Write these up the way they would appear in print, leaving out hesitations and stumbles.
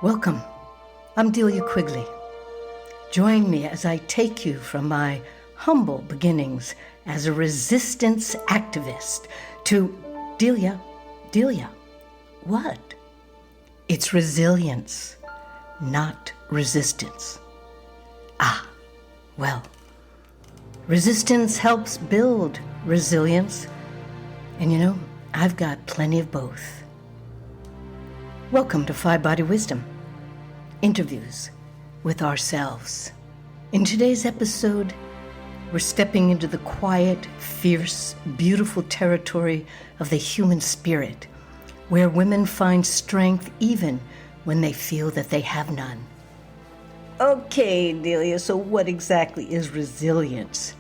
Welcome. I'm Delia Quigley. Join me as I take you from my humble beginnings as a resistance activist to Delia, what? It's resilience, not resistance. Well, resistance helps build resilience, and I've got plenty of both. Welcome to Five Body Wisdom. Interviews with ourselves. In today's episode, we're stepping into the quiet, fierce, beautiful territory of the human spirit, where women find strength even when they feel that they have none. Okay, Delia, so what exactly is resilience?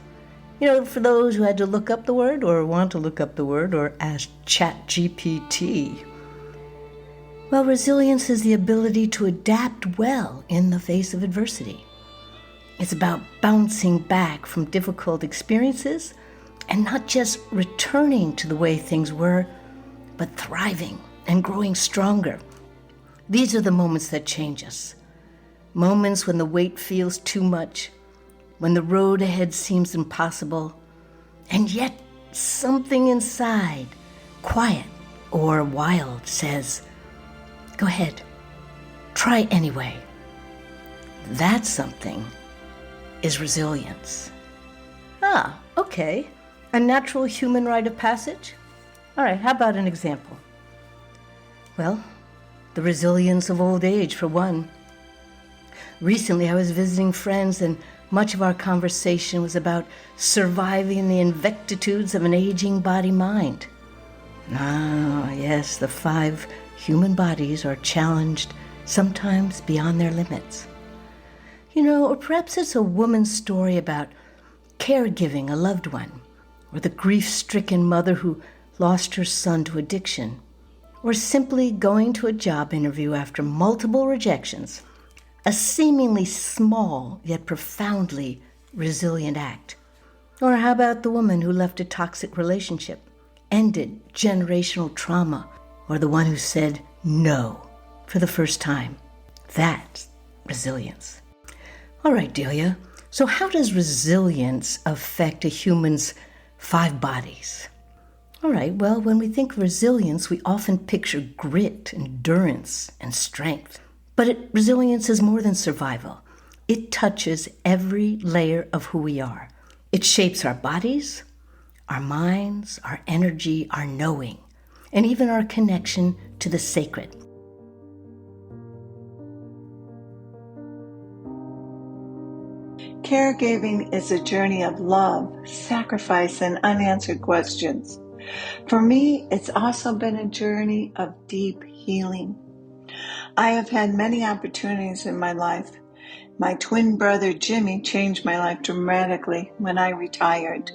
For those who had to look up the word or want to look up the word or ask ChatGPT, well, resilience is the ability to adapt well in the face of adversity. It's about bouncing back from difficult experiences and not just returning to the way things were, but thriving and growing stronger. These are the moments that change us. Moments when the weight feels too much, when the road ahead seems impossible, and yet something inside, quiet or wild, says, go ahead, try anyway. That something is resilience. Okay. A natural human rite of passage? All right, how about an example? Well, the resilience of old age, for one. Recently, I was visiting friends, and much of our conversation was about surviving the invectitudes of an aging body-mind. Yes, the 5 human bodies are challenged, sometimes beyond their limits. Or perhaps it's a woman's story about caregiving a loved one, or the grief-stricken mother who lost her son to addiction, or simply going to a job interview after multiple rejections, a seemingly small yet profoundly resilient act. Or how about the woman who left a toxic relationship, ended generational trauma, or the one who said no for the first time? That's resilience. All right, Delia, so how does resilience affect a human's 5 bodies? All right, well, when we think of resilience, we often picture grit, endurance, and strength. But resilience is more than survival. It touches every layer of who we are. It shapes our bodies, our minds, our energy, our knowing, and even our connection to the sacred. Caregiving is a journey of love, sacrifice, and unanswered questions. For me, it's also been a journey of deep healing. I have had many opportunities in my life. My twin brother Jimmy changed my life dramatically when I retired.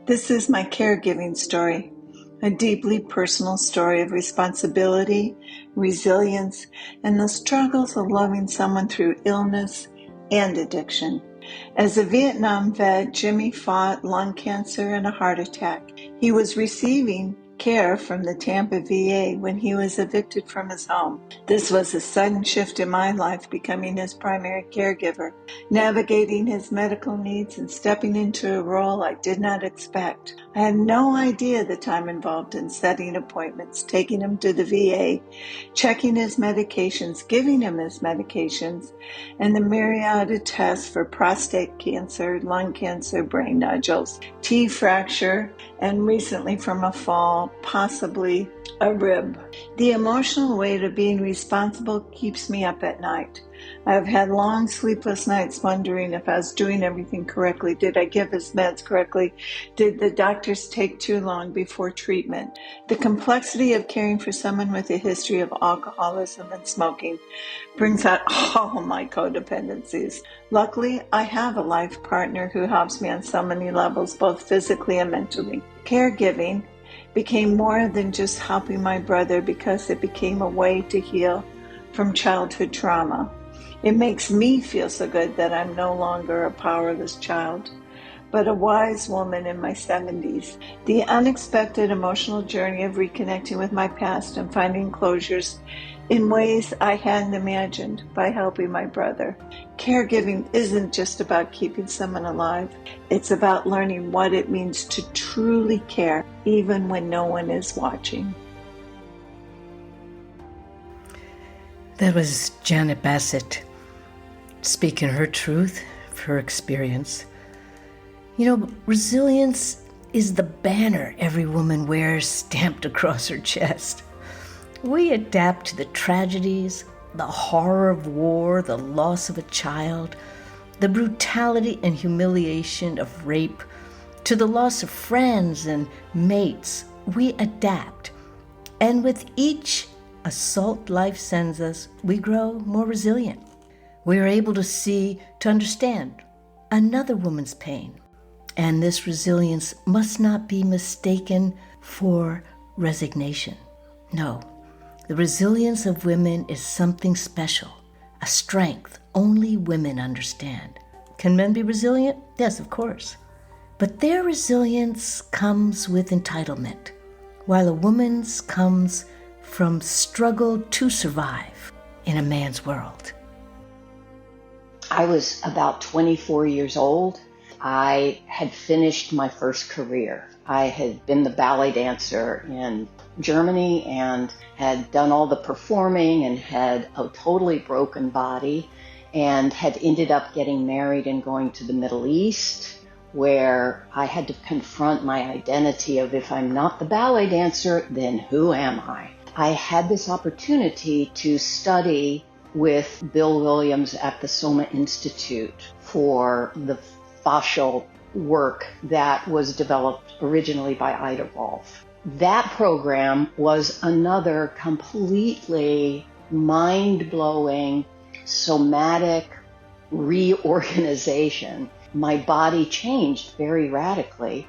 This is my caregiving story, a deeply personal story of responsibility, resilience, and the struggles of loving someone through illness and addiction. As a Vietnam vet, Jimmy fought lung cancer and a heart attack. He was receiving care from the Tampa VA when he was evicted from his home. This was a sudden shift in my life, becoming his primary caregiver, navigating his medical needs and stepping into a role I did not expect. I had no idea the time involved in setting appointments, taking him to the VA, checking his medications, giving him his medications, and the myriad of tests for prostate cancer, lung cancer, brain nodules, T fracture, and recently from a fall, possibly a rib. The emotional weight of being responsible keeps me up at night. I have had long sleepless nights wondering if I was doing everything correctly. Did I give his meds correctly? Did the doctors take too long before treatment? The complexity of caring for someone with a history of alcoholism and smoking brings out all my codependencies. Luckily, I have a life partner who helps me on so many levels, both physically and mentally. Caregiving became more than just helping my brother because it became a way to heal from childhood trauma. It makes me feel so good that I'm no longer a powerless child, but a wise woman in my 70s. The unexpected emotional journey of reconnecting with my past and finding closures in ways I hadn't imagined by helping my brother. Caregiving isn't just about keeping someone alive. It's about learning what it means to truly care, even when no one is watching. That was Janet Bassett speaking her truth, her experience. You know, resilience is the banner every woman wears stamped across her chest. We adapt to the tragedies, the horror of war, the loss of a child, the brutality and humiliation of rape, to the loss of friends and mates. We adapt. And with each assault life sends us, we grow more resilient. We are able to understand another woman's pain. And this resilience must not be mistaken for resignation. No, the resilience of women is something special, a strength only women understand. Can men be resilient? Yes, of course. But their resilience comes with entitlement, while a woman's comes from struggle to survive in a man's world. I was about 24 years old. I had finished my first career. I had been the ballet dancer in Germany and had done all the performing and had a totally broken body and had ended up getting married and going to the Middle East, where I had to confront my identity of, if I'm not the ballet dancer, then who am I? I had this opportunity to study with Bill Williams at the Soma Institute for the fascial work that was developed originally by Ida Rolf. That program was another completely mind-blowing somatic reorganization. My body changed very radically.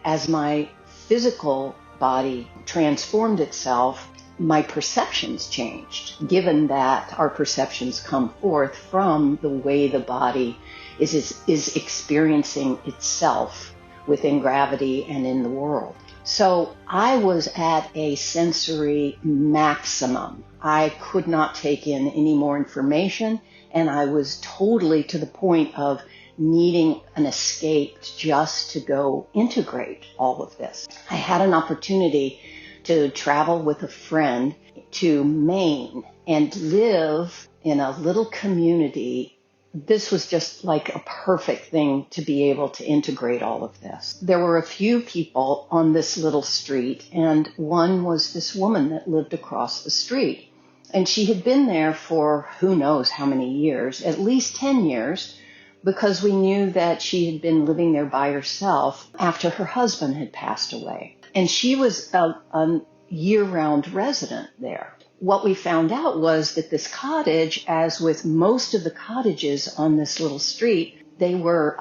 As my physical body transformed itself, my perceptions changed, given that our perceptions come forth from the way the body is experiencing itself within gravity and in the world. So I was at a sensory maximum. I could not take in any more information, and I was totally to the point of needing an escape just to go integrate all of this. I had an opportunity to travel with a friend to Maine and live in a little community. This was just like a perfect thing to be able to integrate all of this. There were a few people on this little street, and one was this woman that lived across the street. And she had been there for who knows how many years, at least 10 years, because we knew that she had been living there by herself after her husband had passed away. And she was a year-round resident there. What we found out was that this cottage, as with most of the cottages on this little street, they were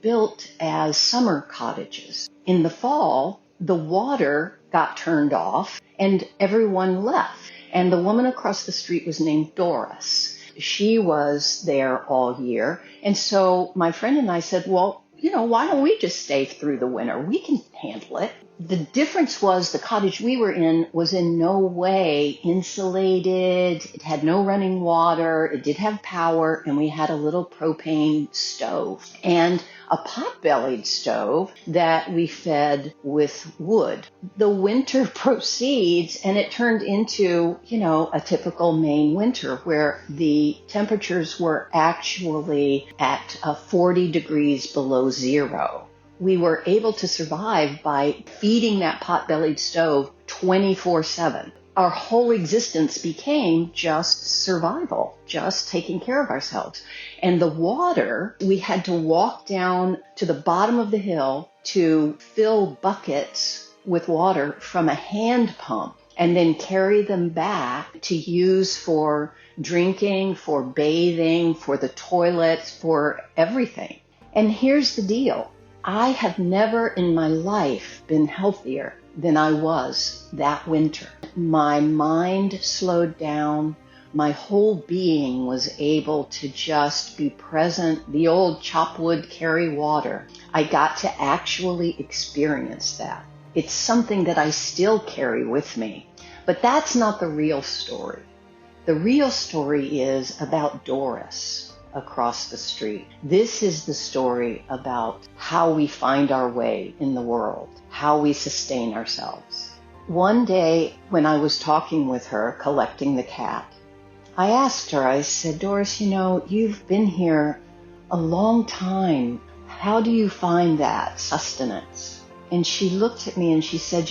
built as summer cottages. In the fall, the water got turned off and everyone left. And the woman across the street was named Doris. She was there all year. And so my friend and I said, well, why don't we just stay through the winter? We can handle it. The difference was the cottage we were in was in no way insulated. It had no running water. It did have power, and we had a little propane stove and a pot-bellied stove that we fed with wood. The winter proceeds, and it turned into, a typical Maine winter where the temperatures were actually at 40 degrees below zero. We were able to survive by feeding that pot-bellied stove 24/7. Our whole existence became just survival, just taking care of ourselves. And the water, we had to walk down to the bottom of the hill to fill buckets with water from a hand pump and then carry them back to use for drinking, for bathing, for the toilets, for everything. And here's the deal. I have never in my life been healthier than I was that winter. My mind slowed down. My whole being was able to just be present. The old chop wood, carry water. I got to actually experience that. It's something that I still carry with me. But that's not the real story. The real story is about Doris across the street. This is the story about how we find our way in the world, how we sustain ourselves. One day when I was talking with her, collecting the cat, I asked her, I said, Doris, you've been here a long time. How do you find that sustenance? And she looked at me and she said,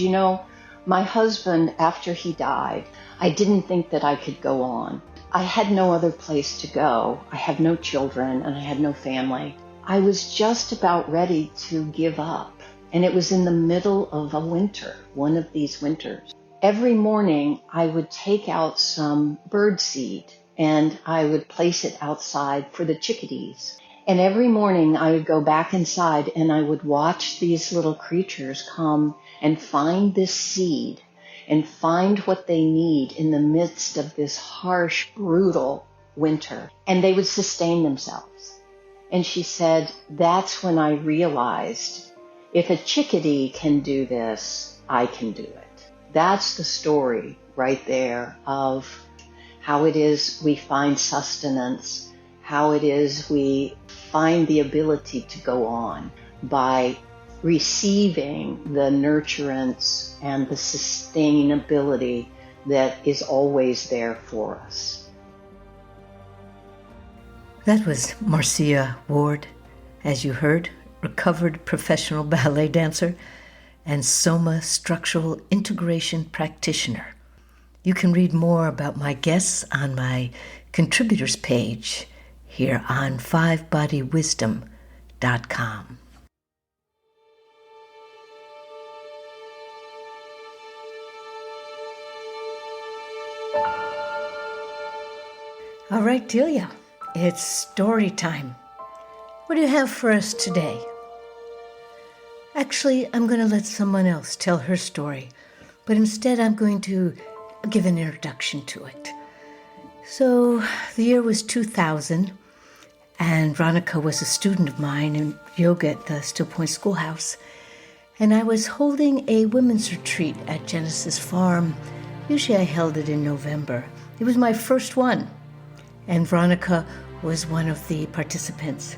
my husband, after he died, I didn't think that I could go on. I had no other place to go. I had no children and I had no family. I was just about ready to give up. And it was in the middle of a winter, one of these winters. Every morning I would take out some bird seed and I would place it outside for the chickadees. And every morning I would go back inside and I would watch these little creatures come and find this seed and find what they need in the midst of this harsh, brutal winter. And they would sustain themselves. And she said, that's when I realized, if a chickadee can do this, I can do it. That's the story right there of how it is we find sustenance, how it is we find the ability to go on by receiving the nurturance and the sustainability that is always there for us. That was Marcia Ward, as you heard, recovered professional ballet dancer and Soma structural integration practitioner. You can read more about my guests on my contributors page here on fivebodywisdom.com. All right, Delia, it's story time. What do you have for us today? Actually, I'm going to let someone else tell her story, but instead I'm going to give an introduction to it. So, the year was 2000, and Veronica was a student of mine in yoga at the Still Point Schoolhouse, and I was holding a women's retreat at Genesis Farm. Usually I held it in November. It was my first one, and Veronica was one of the participants.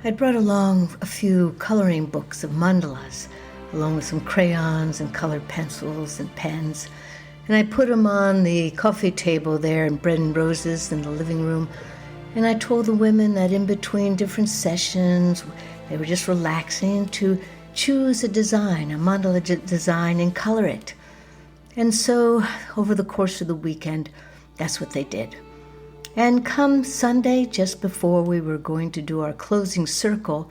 I'd brought along a few coloring books of mandalas, along with some crayons and colored pencils and pens, and I put them on the coffee table there in Bread and Roses in the living room, and I told the women that in between different sessions, they were just relaxing to choose a design, a mandala design, and color it. And so, over the course of the weekend, that's what they did. And come Sunday, just before we were going to do our closing circle,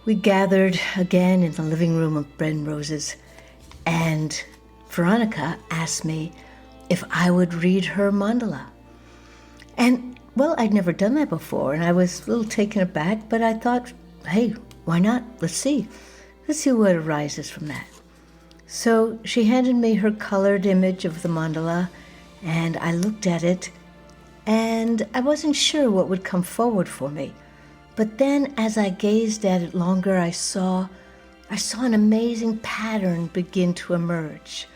we gathered again in the living room of Bread and Roses, and Veronica asked me if I would read her mandala. And, well, I'd never done that before, and I was a little taken aback, but I thought, hey, why not? Let's see. Let's see what arises from that. So she handed me her colored image of the mandala, and I looked at it, and I wasn't sure what would come forward for me. But then as I gazed at it longer, I saw an amazing pattern begin to emerge.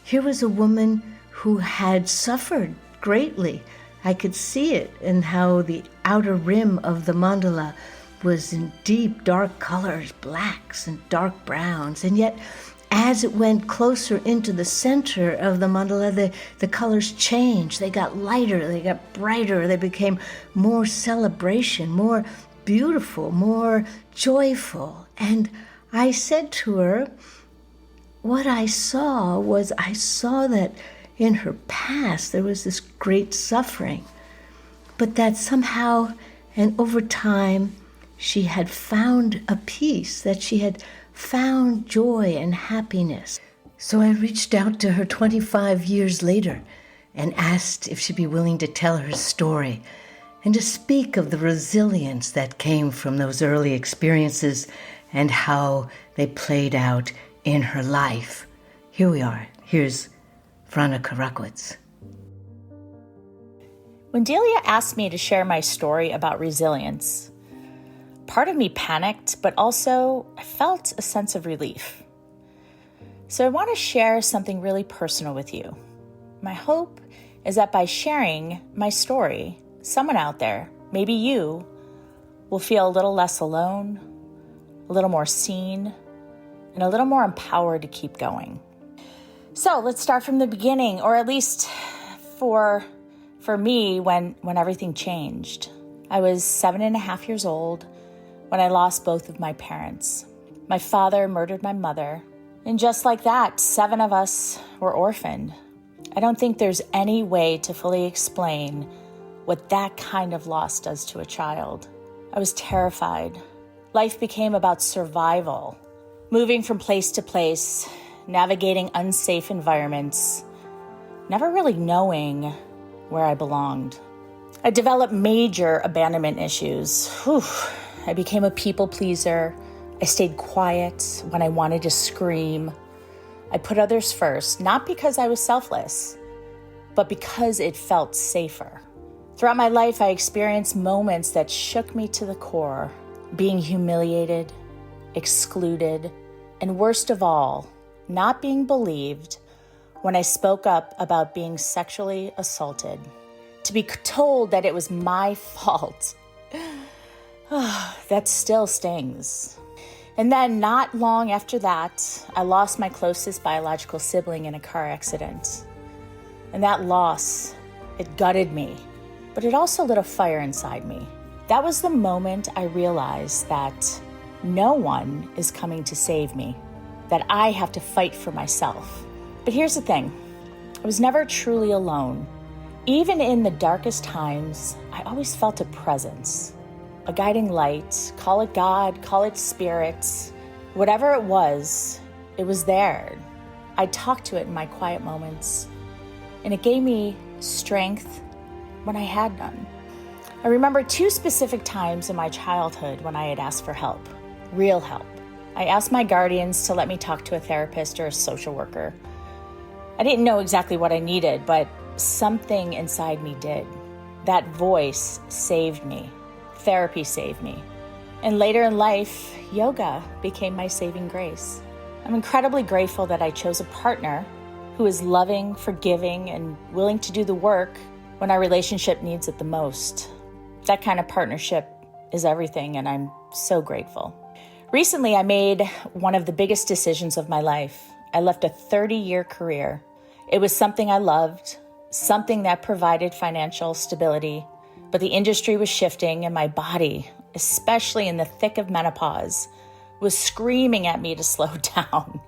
Here was a woman who had suffered greatly. I could see it in how the outer rim of the mandala was in deep, dark colors, blacks and dark browns, and yet as it went closer into the center of the mandala, the colors changed. They got lighter, they got brighter, they became more celebration, more beautiful, more joyful. And I said to her, what I saw that in her past there was this great suffering, but that somehow and over time she had found a peace, that she had found joy and happiness. So I reached out to her 25 years later and asked if she'd be willing to tell her story and to speak of the resilience that came from those early experiences and how they played out in her life. Here we are. Here's Veronica Ruckwitz. When Delia asked me to share my story about resilience, part of me panicked, but also I felt a sense of relief. So I want to share something really personal with you. My hope is that by sharing my story, someone out there, maybe you, will feel a little less alone, a little more seen, and a little more empowered to keep going. So let's start from the beginning, or at least for me, when everything changed. I was 7.5 years old when I lost both of my parents. My father murdered my mother, and just like that, 7 of us were orphaned. I don't think there's any way to fully explain what that kind of loss does to a child. I was terrified. Life became about survival, moving from place to place, navigating unsafe environments, never really knowing where I belonged. I developed major abandonment issues. I became a people pleaser. I stayed quiet when I wanted to scream. I put others first, not because I was selfless, but because it felt safer. Throughout my life, I experienced moments that shook me to the core, being humiliated, excluded, and worst of all, not being believed when I spoke up about being sexually assaulted. To be told that it was my fault, that still stings. And then not long after that, I lost my closest biological sibling in a car accident. And that loss, it gutted me, but it also lit a fire inside me. That was the moment I realized that no one is coming to save me, that I have to fight for myself. But here's the thing, I was never truly alone. Even in the darkest times, I always felt a presence, a guiding light, call it God, call it spirit, whatever it was there. I talked to it in my quiet moments, and it gave me strength when I had none. I remember 2 specific times in my childhood when I had asked for help, real help. I asked my guardians to let me talk to a therapist or a social worker. I didn't know exactly what I needed, but something inside me did. That voice saved me. Therapy saved me. And later in life, yoga became my saving grace. I'm incredibly grateful that I chose a partner who is loving, forgiving, and willing to do the work when our relationship needs it the most. That kind of partnership is everything, and I'm so grateful. Recently, I made one of the biggest decisions of my life. I left a 30-year career. It was something I loved, something that provided financial stability, but the industry was shifting and my body, especially in the thick of menopause, was screaming at me to slow down.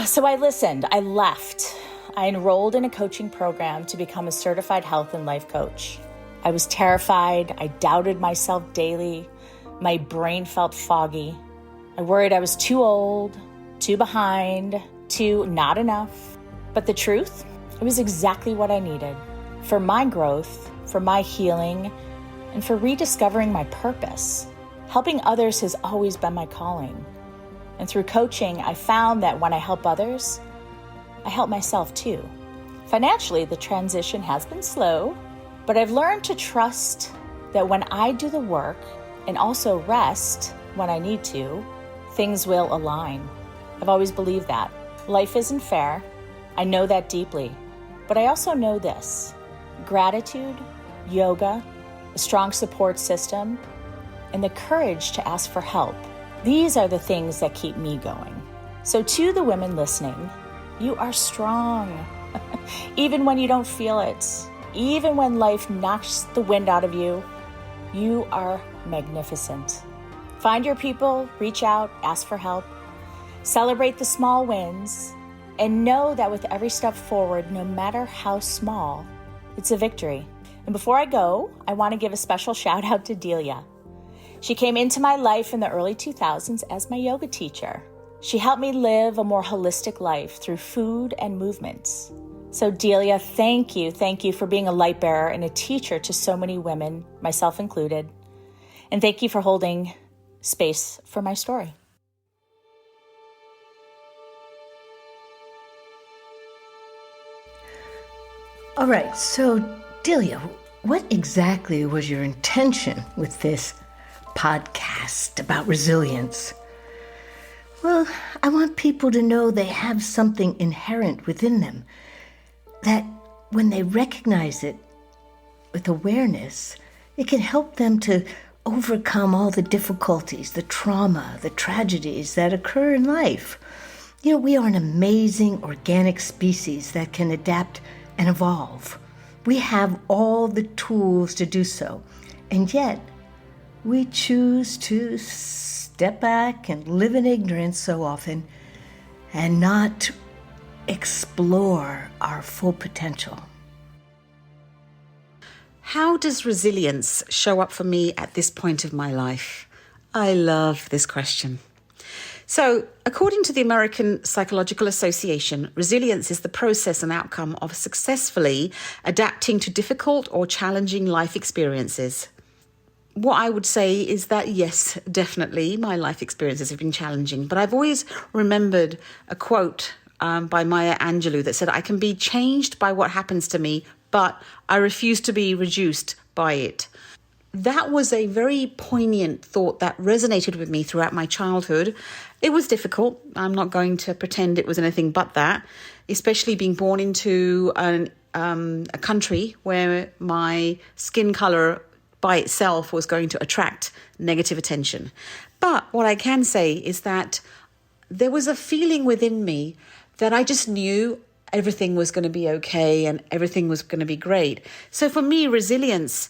So I listened, I left. I enrolled in a coaching program to become a certified health and life coach. I was terrified, I doubted myself daily, my brain felt foggy. I worried I was too old, too behind, too not enough. But the truth, it was exactly what I needed for my growth, for my healing, and for rediscovering my purpose. Helping others has always been my calling. And through coaching, I found that when I help others, I help myself too. Financially, the transition has been slow, but I've learned to trust that when I do the work and also rest when I need to, things will align. I've always believed that. Life isn't fair. I know that deeply. But I also know this: gratitude, yoga, a strong support system, and the courage to ask for help. These are the things that keep me going. So to the women listening, you are strong. Even when you don't feel it, even when life knocks the wind out of you, you are magnificent. Find your people, reach out, ask for help, celebrate the small wins, and know that with every step forward, no matter how small, it's a victory. And before I go, I want to give a special shout out to Delia. She came into my life in the early 2000s as my yoga teacher. She helped me live a more holistic life through food and movements. So Delia, thank you for being a light bearer and a teacher to so many women, myself included. And thank you for holding space for my story. All right, so Delia, what exactly was your intention with this podcast about resilience? Well, I want people to know they have something inherent within them that when they recognize it with awareness, it can help them to overcome all the difficulties, the trauma, the tragedies that occur in life. We are an amazing organic species that can adapt and evolve. We have all the tools to do so, and yet we choose to step back and live in ignorance so often and not explore our full potential. How does resilience show up for me at this point of my life? I love this question. So, according to the American Psychological Association, resilience is the process and outcome of successfully adapting to difficult or challenging life experiences. What I would say is that, yes, definitely, my life experiences have been challenging, but I've always remembered a quote by Maya Angelou that said, "I can be changed by what happens to me, but I refuse to be reduced by it." That was a very poignant thought that resonated with me throughout my childhood. It was difficult. I'm not going to pretend it was anything but that, especially being born into a country where my skin color by itself was going to attract negative attention. But what I can say is that there was a feeling within me that I just knew everything was going to be okay and everything was going to be great. So for me, resilience,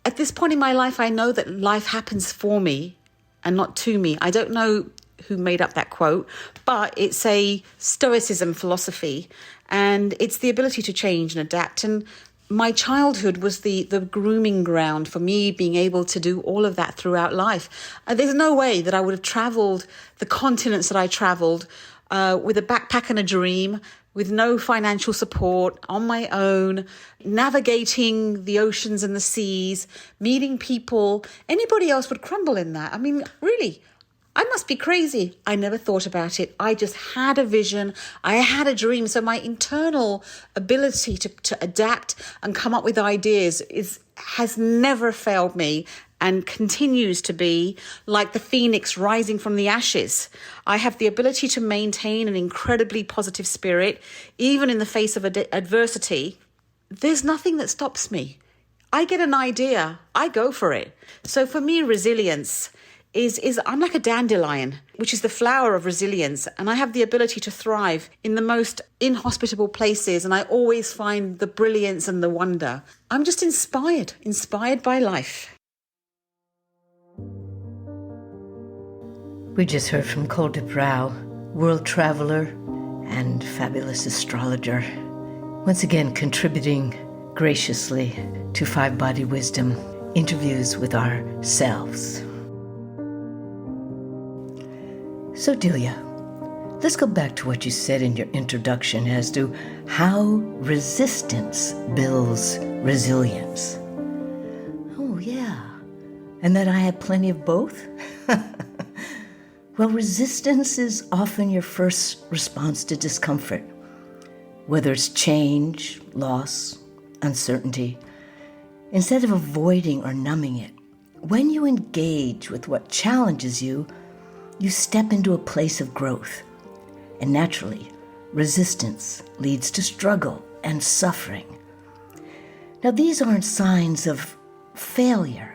at this point in my life, I know that life happens for me and not to me. I don't know who made up that quote, but it's a Stoicism philosophy, and it's the ability to change and adapt. And my childhood was the grooming ground for me being able to do all of that throughout life. There's no way that I would have traveled the continents that I traveled with a backpack and a dream, with no financial support, on my own, navigating the oceans and the seas, meeting people. Anybody else would crumble in that. I mean, really, I must be crazy. I never thought about it. I just had a vision. I had a dream. So my internal ability to adapt and come up with ideas has never failed me, and continues to be like the phoenix rising from the ashes. I have the ability to maintain an incredibly positive spirit, even in the face of adversity. There's nothing that stops me. I get an idea, I go for it. So for me, resilience is I'm like a dandelion, which is the flower of resilience, and I have the ability to thrive in the most inhospitable places, and I always find the brilliance and the wonder. I'm just inspired by life. We just heard from Kuldip Rao, world traveler and fabulous astrologer, once again contributing graciously to Five Body Wisdom, interviews with ourselves. So Delia, let's go back to what you said in your introduction as to how resistance builds resilience. Oh yeah, and that I have plenty of both? Well, resistance is often your first response to discomfort, whether it's change, loss, uncertainty. Instead of avoiding or numbing it, when you engage with what challenges you, you step into a place of growth. And naturally, resistance leads to struggle and suffering. Now, these aren't signs of failure,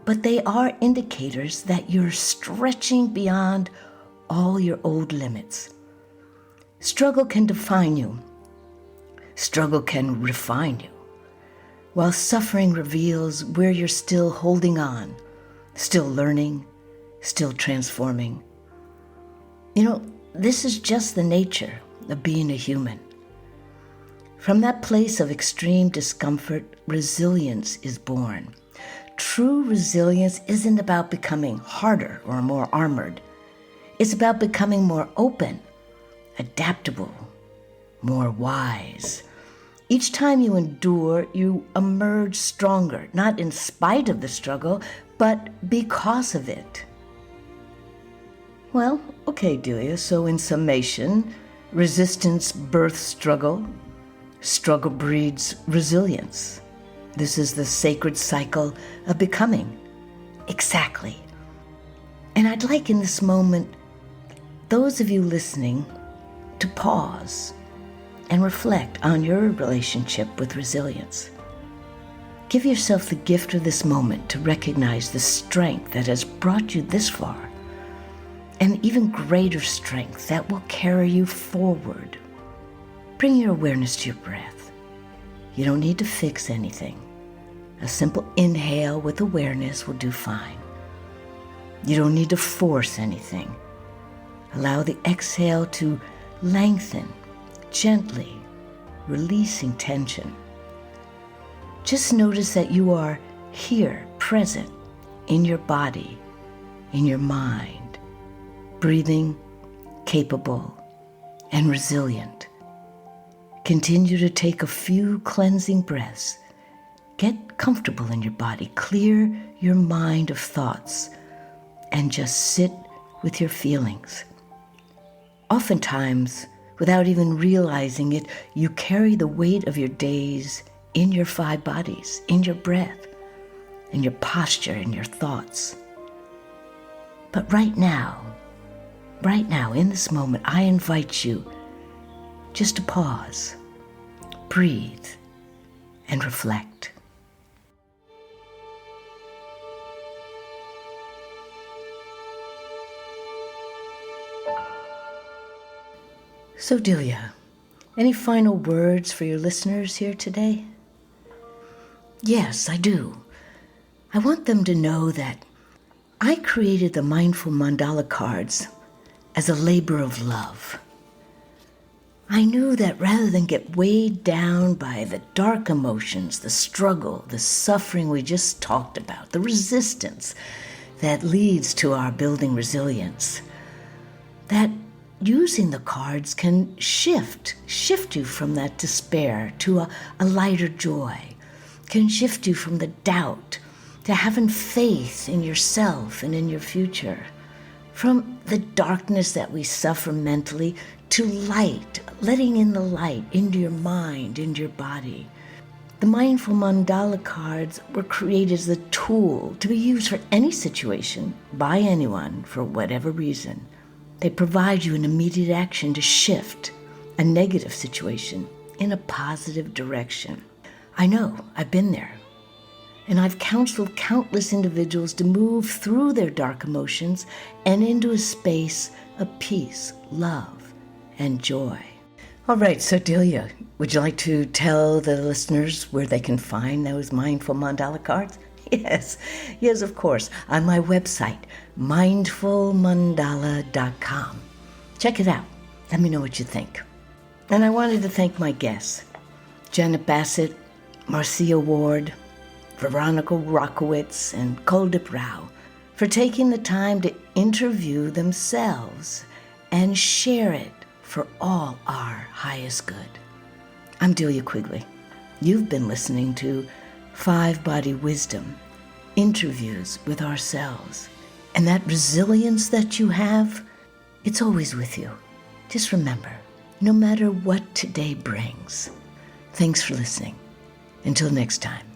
but they are indicators that you're stretching beyond all your old limits. Struggle can define you. Struggle can refine you, while suffering reveals where you're still holding on, still learning, still transforming. This is just the nature of being a human. From that place of extreme discomfort, resilience is born. True resilience isn't about becoming harder or more armored. It's about becoming more open, adaptable, more wise. Each time you endure, you emerge stronger, not in spite of the struggle, but because of it. Well, okay, Delia, so in summation, resistance births struggle, struggle breeds resilience. This is the sacred cycle of becoming. Exactly. And I'd like in this moment, those of you listening, to pause and reflect on your relationship with resilience. Give yourself the gift of this moment to recognize the strength that has brought you this far, and even greater strength that will carry you forward. Bring your awareness to your breath. You don't need to fix anything. A simple inhale with awareness will do fine. You don't need to force anything. Allow the exhale to lengthen, gently releasing tension. Just notice that you are here, present, in your body, in your mind, breathing, capable, and resilient. Continue to take a few cleansing breaths. Get comfortable in your body. Clear your mind of thoughts and just sit with your feelings. Oftentimes, without even realizing it, you carry the weight of your days in your 5 bodies, in your breath, in your posture, in your thoughts. But right now, in this moment, I invite you just to pause, breathe, and reflect. So, Delia, any final words for your listeners here today? Yes, I do. I want them to know that I created the Mindful Mandala cards as a labor of love. I knew that rather than get weighed down by the dark emotions, the struggle, the suffering we just talked about, the resistance that leads to our building resilience, that using the cards can shift you from that despair to a lighter joy, can shift you from the doubt to having faith in yourself and in your future, from the darkness that we suffer mentally to light, letting in the light into your mind, into your body. The Mindful Mandala cards were created as a tool to be used for any situation by anyone for whatever reason. They provide you an immediate action to shift a negative situation in a positive direction. I know, I've been there. And I've counseled countless individuals to move through their dark emotions and into a space of peace, love, and joy. All right, so Delia, would you like to tell the listeners where they can find those Mindful Mandala cards? Yes, of course, on my website, mindfulmandala.com. Check it out. Let me know what you think. And I wanted to thank my guests, Janet Bassett, Marcia Ward, Veronica Rockowitz, and Kuldip Rao, for taking the time to interview themselves and share it for all our highest good. I'm Delia Quigley. You've been listening to 5 Body Wisdom, interviews with ourselves. And that resilience that you have, it's always with you. Just remember, no matter what today brings. Thanks for listening. Until next time.